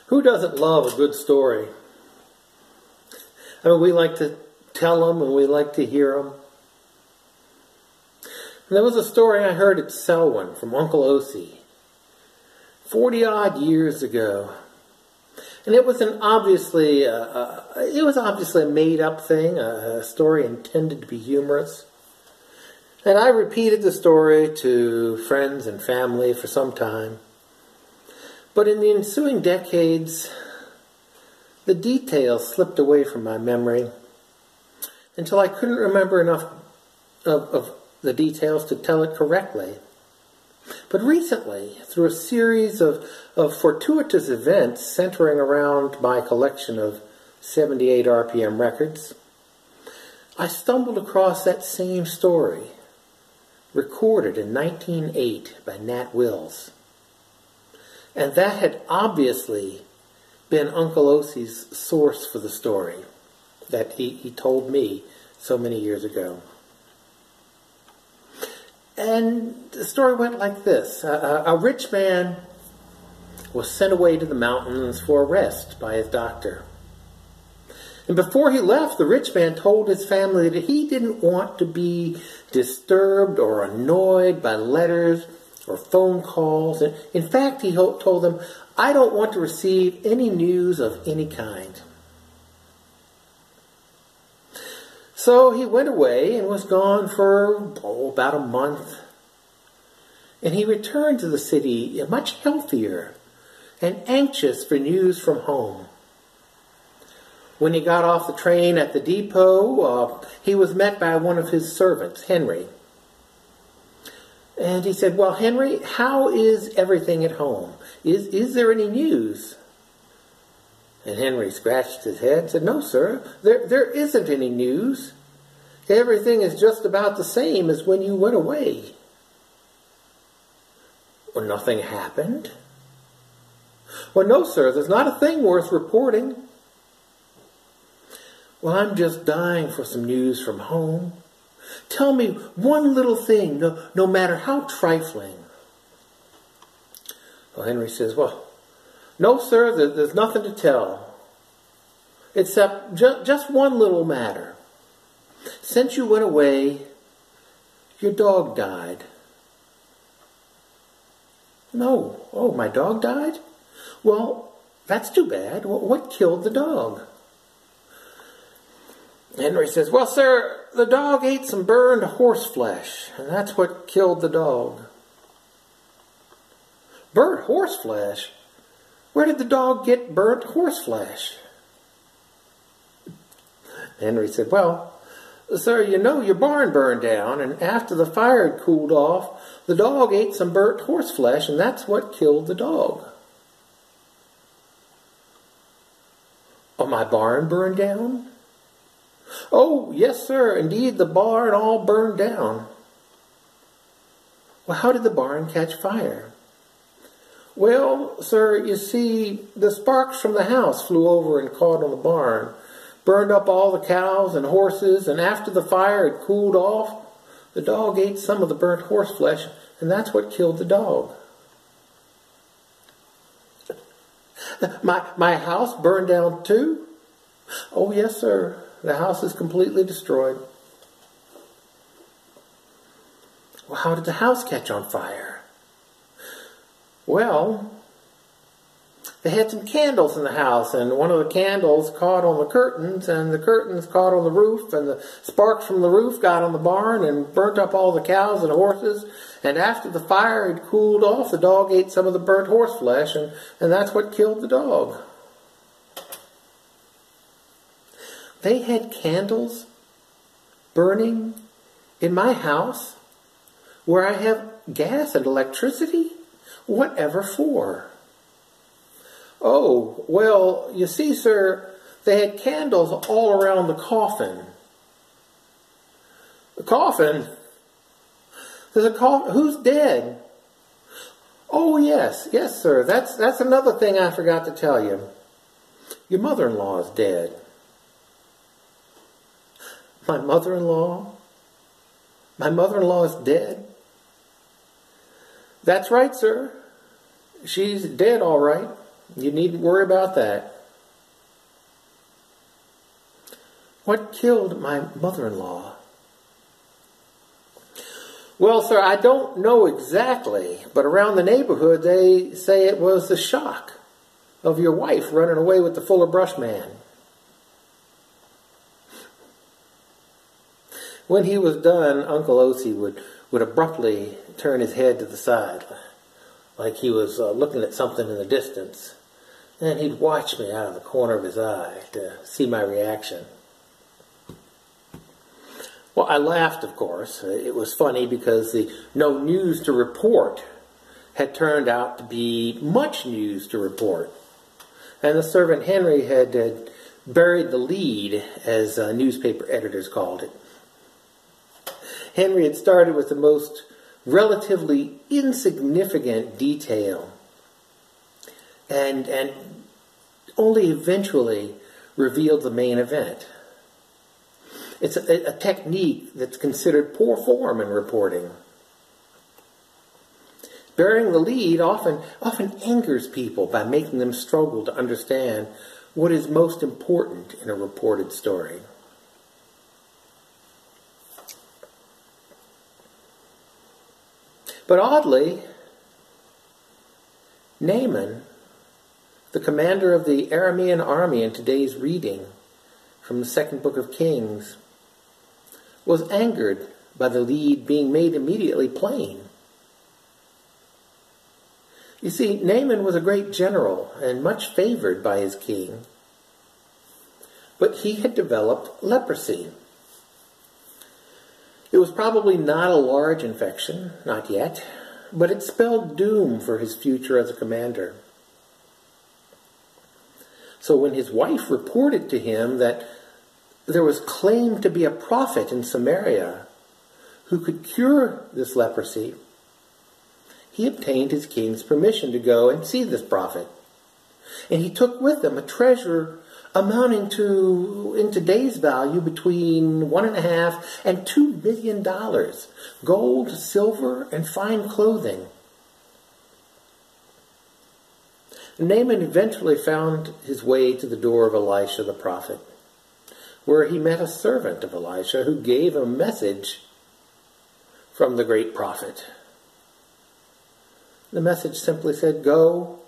Who doesn't love a good story? I mean, we like to tell them and we like to hear them. And there was a story I heard at Selwyn from Uncle Osee 40-odd years ago. And it was obviously a made-up thing, a story intended to be humorous. And I repeated the story to friends and family for some time. But in the ensuing decades, the details slipped away from my memory until I couldn't remember enough of the details to tell it correctly. But recently, through a series of fortuitous events centering around my collection of 78 RPM records, I stumbled across that same story, recorded in 1908 by Nat Wills. And that had obviously been Uncle Osee's source for the story that he told me so many years ago. And the story went like this. A rich man was sent away to the mountains for a rest by his doctor. And before he left, the rich man told his family that he didn't want to be disturbed or annoyed by letters or phone calls. And in fact, he told them, "I don't want to receive any news of any kind." So he went away and was gone for about a month. And he returned to the city much healthier and anxious for news from home. When he got off the train at the depot, he was met by one of his servants, Henry. And he said, "Well, Henry, how is everything at home? Is there any news?" And Henry scratched his head and said, "No, sir, there isn't any news. Everything is just about the same as when you went away." "Well, nothing happened?" "Well, no, sir, there's not a thing worth reporting." "Well, I'm just dying for some news from home. Tell me one little thing, no matter how trifling." Well, Henry says, "Well, no, sir, there's nothing to tell, except just one little matter. Since you went away, your dog died." "No, oh, my dog died? Well, that's too bad. What killed the dog?" Henry says, "Well, sir, the dog ate some burned horse flesh, and that's what killed the dog." "Burnt horse flesh? Where did the dog get burnt horse flesh?" Henry said, "Well, sir, you know your barn burned down, and after the fire had cooled off, the dog ate some burnt horse flesh, and that's what killed the dog." "Oh, my barn burned down?" "Oh, yes, sir, indeed, the barn all burned down." "Well, how did the barn catch fire?" "Well, sir, you see, the sparks from the house flew over and caught on the barn, burned up all the cows and horses, and after the fire had cooled off, the dog ate some of the burnt horse flesh, and that's what killed the dog." My house burned down too?" "Oh, yes, sir. The house is completely destroyed." "Well, how did the house catch on fire?" "Well, they had some candles in the house, and one of the candles caught on the curtains, and the curtains caught on the roof, and the sparks from the roof got on the barn and burnt up all the cows and horses, and after the fire had cooled off, the dog ate some of the burnt horse flesh, and that's what killed the dog." They had candles burning in my house where I have gas and electricity? Whatever for? "Oh, well, you see, sir, they had candles all around the coffin." "The coffin? There's a coffin? Who's dead?" "Oh, yes, sir, that's another thing I forgot to tell you. Your mother-in-law is dead." "My mother-in-law? My mother-in-law is dead?" "That's right, sir. She's dead, all right." You needn't worry about that. What killed my mother-in-law? Well, sir, I don't know exactly, but around the neighborhood they say it was the shock of your wife running away with the Fuller Brush man. When he was done, Uncle Osee would abruptly turn his head to the side, like he was looking at something in the distance. And he'd watch me out of the corner of his eye to see my reaction. Well, I laughed, of course. It was funny because the no news to report had turned out to be much news to report. And the servant Henry had buried the lead, as newspaper editors called it. Henry had started with the most relatively insignificant detail and only eventually revealed the main event. It's a technique that's considered poor form in reporting. Burying the lead often angers people by making them struggle to understand what is most important in a reported story. But oddly, Naaman, the commander of the Aramean army in today's reading from the second book of Kings, was angered by the lead being made immediately plain. You see, Naaman was a great general and much favored by his king, but he had developed leprosy. It was probably not a large infection, not yet, but it spelled doom for his future as a commander. So when his wife reported to him that there was claimed to be a prophet in Samaria who could cure this leprosy, he obtained his king's permission to go and see this prophet. And he took with him a treasure amounting to, in today's value, between $1.5 and $2 million. Gold, silver, and fine clothing. Naaman eventually found his way to the door of Elisha the prophet, where he met a servant of Elisha who gave a message from the great prophet. The message simply said, "Go,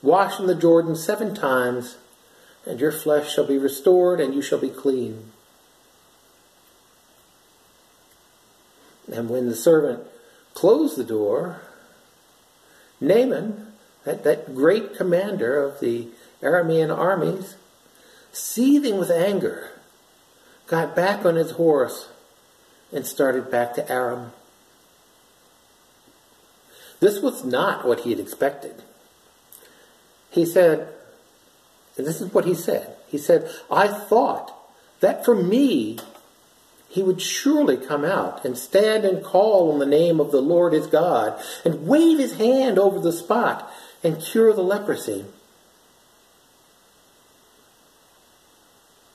wash in the Jordan 7 times, and your flesh shall be restored, and you shall be clean." And when the servant closed the door, Naaman, that great commander of the Aramean armies, seething with anger, got back on his horse and started back to Aram. This was not what he had expected. He said, and this is what he said. He said, "I thought that for me he would surely come out and stand and call on the name of the Lord his God and wave his hand over the spot and cure the leprosy."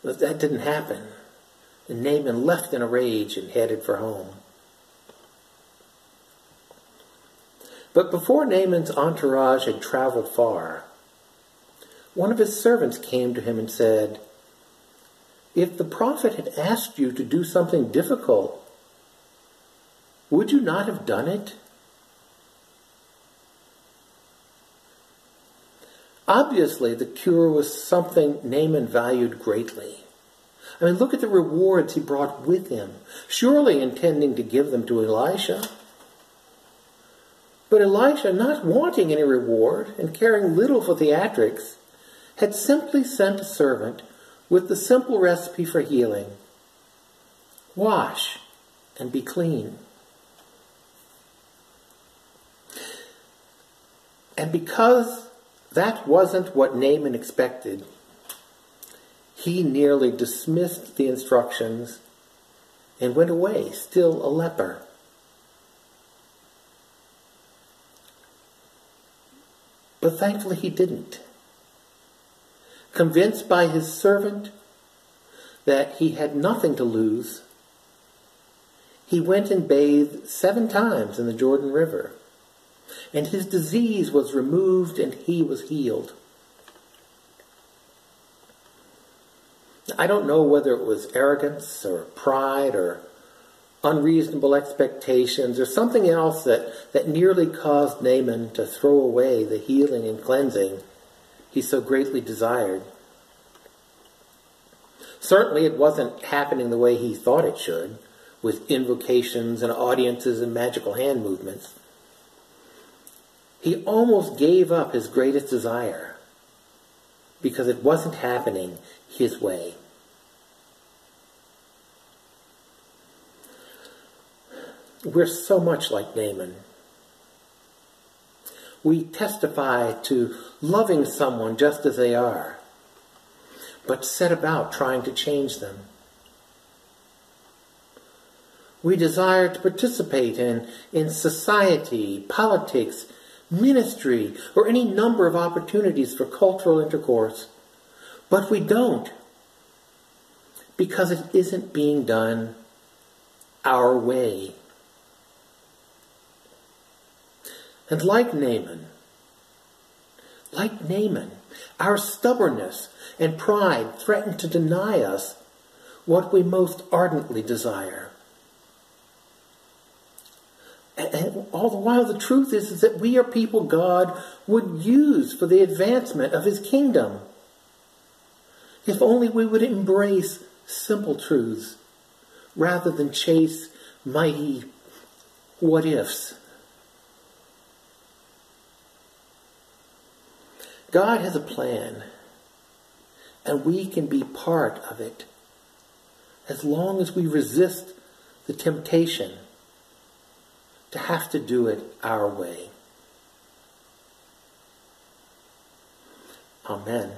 But that didn't happen. And Naaman left in a rage and headed for home. But before Naaman's entourage had traveled far, one of his servants came to him and said, "If the prophet had asked you to do something difficult, would you not have done it?" Obviously, the cure was something Naaman valued greatly. I mean, look at the rewards he brought with him, surely intending to give them to Elisha. But Elisha, not wanting any reward and caring little for theatrics, had simply sent a servant with the simple recipe for healing: wash and be clean. And because that wasn't what Naaman expected, he nearly dismissed the instructions and went away, still a leper. But thankfully he didn't. Convinced by his servant that he had nothing to lose, he went and bathed 7 times in the Jordan River, and his disease was removed and he was healed. I don't know whether it was arrogance or pride or unreasonable expectations or something else that nearly caused Naaman to throw away the healing and cleansing he so greatly desired. Certainly it wasn't happening the way he thought it should, with invocations and audiences and magical hand movements. He almost gave up his greatest desire because it wasn't happening his way. We're so much like Naaman. We testify to loving someone just as they are, but set about trying to change them. We desire to participate in society, politics, ministry, or any number of opportunities for cultural intercourse, but we don't because it isn't being done our way. And like Naaman, our stubbornness and pride threaten to deny us what we most ardently desire. And all the while the truth is that we are people God would use for the advancement of his kingdom. If only we would embrace simple truths rather than chase mighty what-ifs. God has a plan, and we can be part of it as long as we resist the temptation to have to do it our way. Amen.